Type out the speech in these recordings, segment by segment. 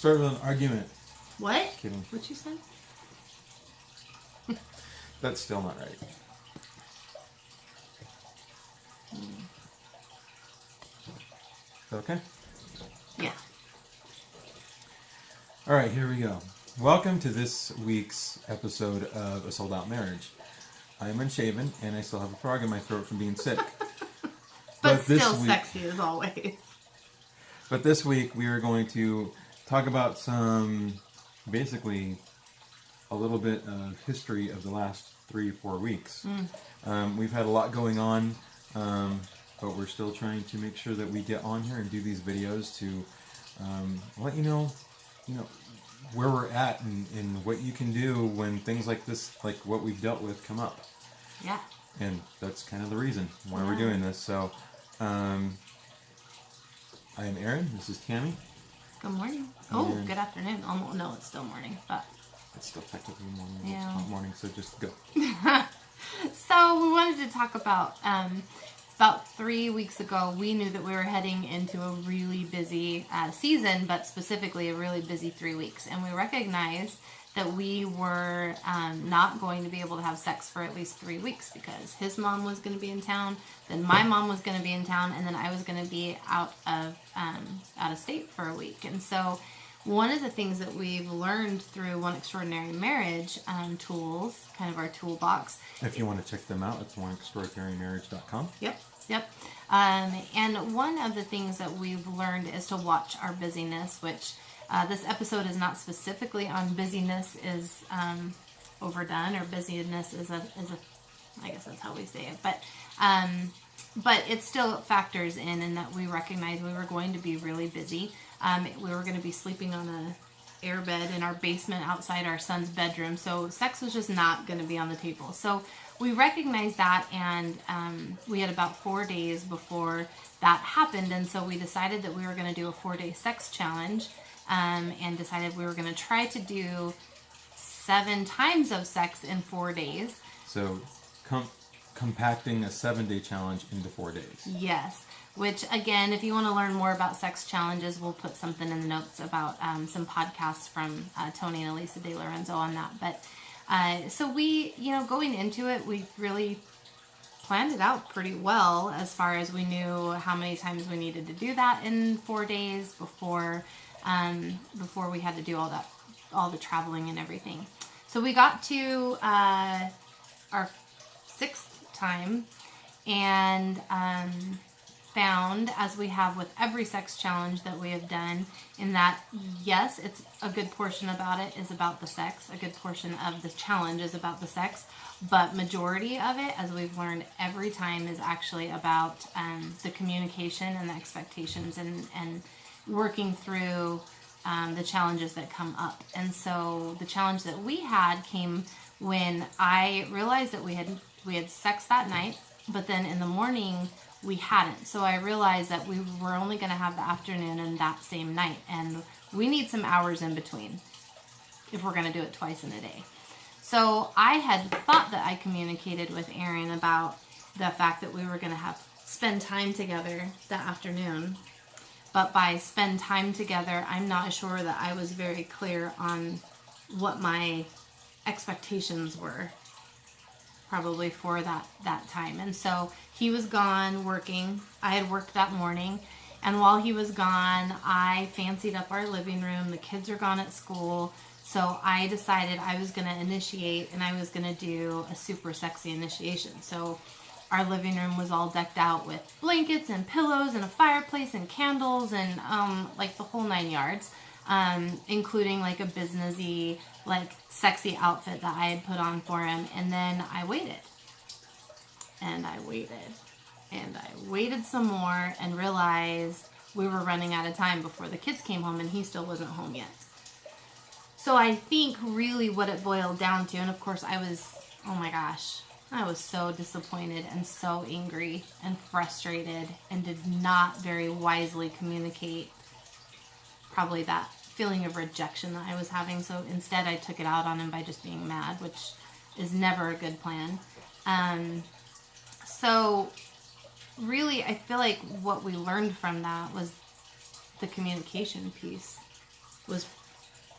Start with an argument. What? Kidding. What you said? That's still not right. Okay? Yeah. All right, here we go. Welcome to this week's episode of A Sold Out Marriage. I am unshaven, and I still have a frog in my throat from being sick. But this still week, sexy as always. But this week, we are going to talk about basically, a little bit of history of the last 3-4 weeks. We've had a lot going on, but we're still trying to make sure that we get on here and do these videos to let you know where we're at and what you can do when things like this, like what we've dealt with, come up. Yeah. And that's kind of the reason why we're doing this. So, I am Aaron. This is Tammy. Good morning. Oh, good afternoon. Almost, no, it's still morning, but It's still technically morning. Yeah. It's not morning, so just go. So we wanted to talk about 3 weeks ago, we knew that we were heading into a really busy season, but specifically a really busy 3 weeks. And we recognized that we were not going to be able to have sex for at least 3 weeks because his mom was going to be in town, then my mom was going to be in town, and then I was going to be out of state for a week. And so one of the things that we've learned through One Extraordinary Marriage tools, kind of our toolbox. If you want to check them out, it's oneextraordinarymarriage.com. Yep. And one of the things that we've learned is to watch our busyness, which this episode is not specifically on busyness is overdone, or busyness is a I guess that's how we say it, but it still factors in that we recognize we were going to be really busy. We were going to be sleeping on a air bed in our basement outside our son's bedroom, so sex was just not going to be on the table. So we recognized that, and we had about 4 days before that happened, and so we decided that we were going to do a 4-day sex challenge, and decided we were going to try to do 7 times of sex in 4 days. So, compacting a 7-day challenge into 4 days. Yes. Which, again, if you want to learn more about sex challenges, we'll put something in the notes about some podcasts from Tony and Elisa De Lorenzo on that. But so we, going into it, we really planned it out pretty well as far as we knew how many times we needed to do that in 4 days before we had to do all the traveling and everything. So we got to our 6th time and found, as we have with every sex challenge that we have done, in that, yes, it's a good portion about it is about the sex, a good portion of the challenge is about the sex, but majority of it, as we've learned every time, is actually about the communication and the expectations and working through the challenges that come up. And so the challenge that we had came when I realized that we had sex that night, but then in the morning we hadn't. So I realized that we were only going to have the afternoon and that same night, and we need some hours in between if we're going to do it twice in a day. So I had thought that I communicated with Aaron about the fact that we were going to spend time together that afternoon. But by spend time together, I'm not sure that I was very clear on what my expectations were probably for that time. And so he was gone working. I had worked that morning. And while he was gone, I fancied up our living room. The kids are gone at school. So I decided I was going to initiate, and I was going to do a super sexy initiation. So our living room was all decked out with blankets and pillows and a fireplace and candles and like the whole 9 yards, including like a businessy, like sexy outfit that I had put on for him. And then I waited. And I waited. And I waited some more and realized we were running out of time before the kids came home, and he still wasn't home yet. So I think really what it boiled down to, and of course I was so disappointed and so angry and frustrated and did not very wisely communicate probably that feeling of rejection that I was having. So instead I took it out on him by just being mad, which is never a good plan. So really, I feel like what we learned from that was the communication piece. was.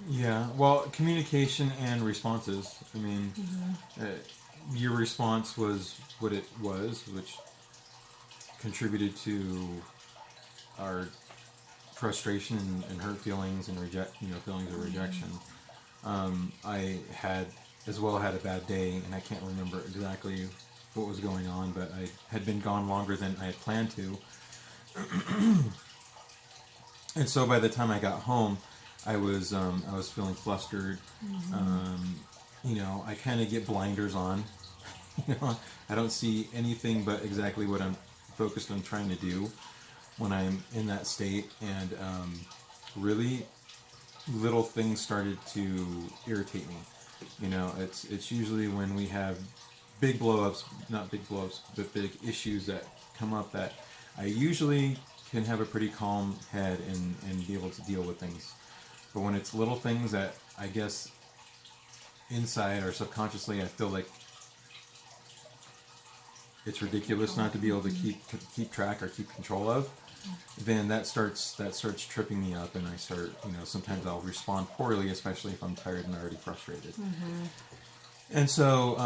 Yeah, well, communication and responses. I mean, your response was what it was, which contributed to our frustration and hurt feelings and feelings of rejection. I had had a bad day, and I can't remember exactly what was going on, but I had been gone longer than I had planned to. And so by the time I got home, I was feeling flustered. I kind of get blinders on. I don't see anything but exactly what I'm focused on trying to do when I'm in that state, and really little things started to irritate me. It's usually when we have big blow-ups, not big blow-ups, but big issues that come up that I usually can have a pretty calm head and be able to deal with things. But when it's little things that I guess inside or subconsciously I feel like it's ridiculous not to be able to keep track or keep control of, then that starts tripping me up, and I start, sometimes I'll respond poorly, especially if I'm tired and already frustrated. And so,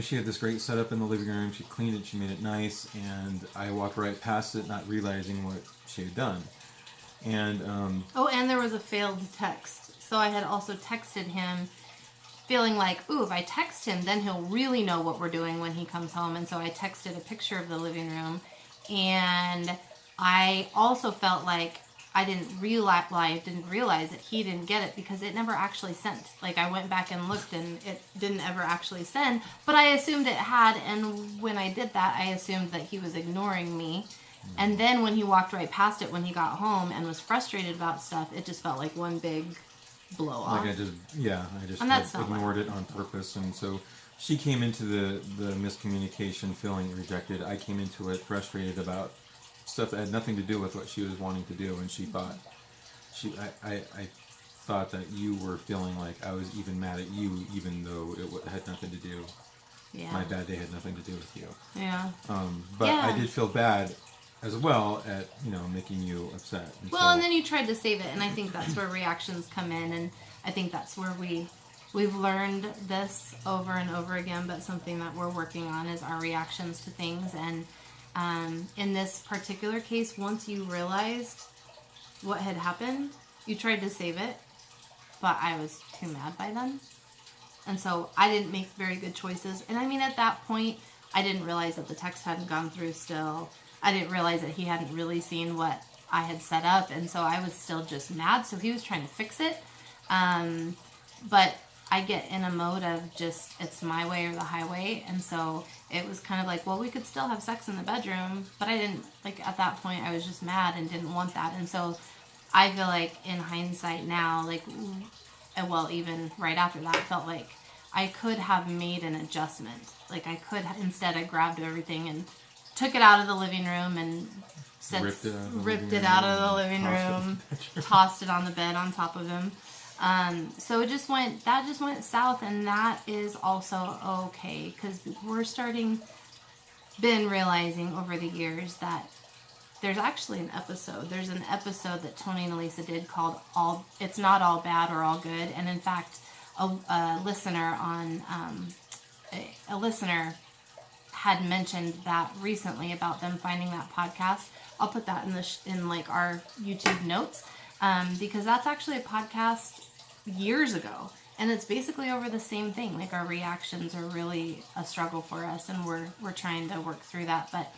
she had this great setup in the living room. She cleaned it, she made it nice, and I walked right past it, not realizing what she had done. And and there was a failed text. So I had also texted him, feeling like, ooh, if I text him, then he'll really know what we're doing when he comes home. And so I texted a picture of the living room, and I also felt like I didn't realize that he didn't get it because it never actually sent. Like, I went back and looked, and it didn't ever actually send, but I assumed it had, and when I did that, I assumed that he was ignoring me. And then when he walked right past it when he got home and was frustrated about stuff, it just felt like one big blow off. Like I just ignored it on purpose. And so she came into the miscommunication feeling rejected. I came into it frustrated about stuff that had nothing to do with what she was wanting to do, and she thought I thought that you were feeling like I was even mad at you, even though it had nothing to do. Yeah. My bad day had nothing to do with you. Yeah. But yeah. I did feel bad as well at making you upset. And then you tried to save it, and I think that's where reactions come in, and I think that's where we've learned this over and over again. But something that we're working on is our reactions to things, and in this particular case, once you realized what had happened, you tried to save it, but I was too mad by then, and so I didn't make very good choices. And I mean, at that point, I didn't realize that the text hadn't gone through still. I didn't realize that he hadn't really seen what I had set up, and so I was still just mad. So he was trying to fix it, but I get in a mode of just, it's my way or the highway, and so it was kind of like, well, we could still have sex in the bedroom, but I didn't, like, at that point, I was just mad and didn't want that. And so I feel like in hindsight now, like, well, even right after that, felt like I could have made an adjustment. Like, I could, instead I grabbed everything and took it out of the living room and ripped it out of the living room, tossed it on the bed on top of him. So that just went south, and that is also okay, because been realizing over the years that there's actually an episode that Tony and Elisa did called It's Not All Bad or All Good. And in fact, a listener had mentioned that recently about them finding that podcast. I'll put that in like our YouTube notes, because that's actually a podcast years ago, and it's basically over the same thing. Like, our reactions are really a struggle for us, and we're trying to work through that. But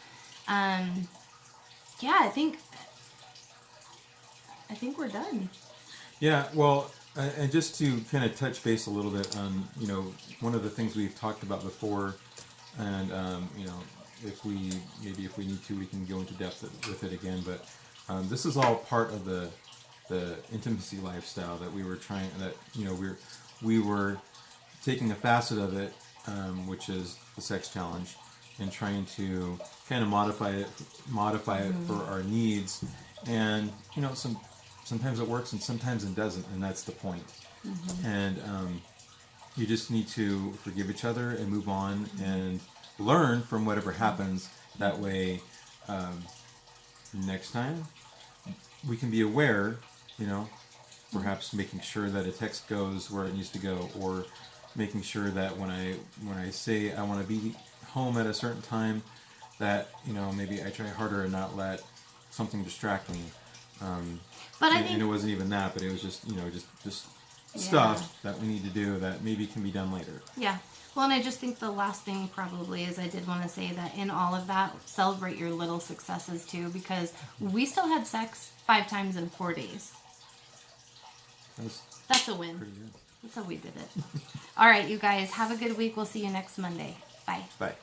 yeah, I think we're done. Yeah, well, and just to kind of touch base a little bit on one of the things we've talked about before, and if we need to, we can go into depth with it again. But this is all part of the intimacy lifestyle that we were trying. That we were taking a facet of it, which is the sex challenge, and trying to kind of modify it for our needs. And sometimes it works and sometimes it doesn't, and that's the point. And you just need to forgive each other and move on and learn from whatever happens. That way, next time we can be aware, perhaps making sure that a text goes where it needs to go, or making sure that when I say I want to be home at a certain time, that maybe I try harder and not let something distract me. But I and think it wasn't even that, but it was just just stuff that we need to do that maybe can be done later. Yeah. Well, and I just think the last thing probably is I did want to say that in all of that, celebrate your little successes too, because we still had sex 5 times in 4 days. That's a win. Pretty good. That's how we did it. All right, you guys, have a good week. We'll see you next Monday. Bye. Bye.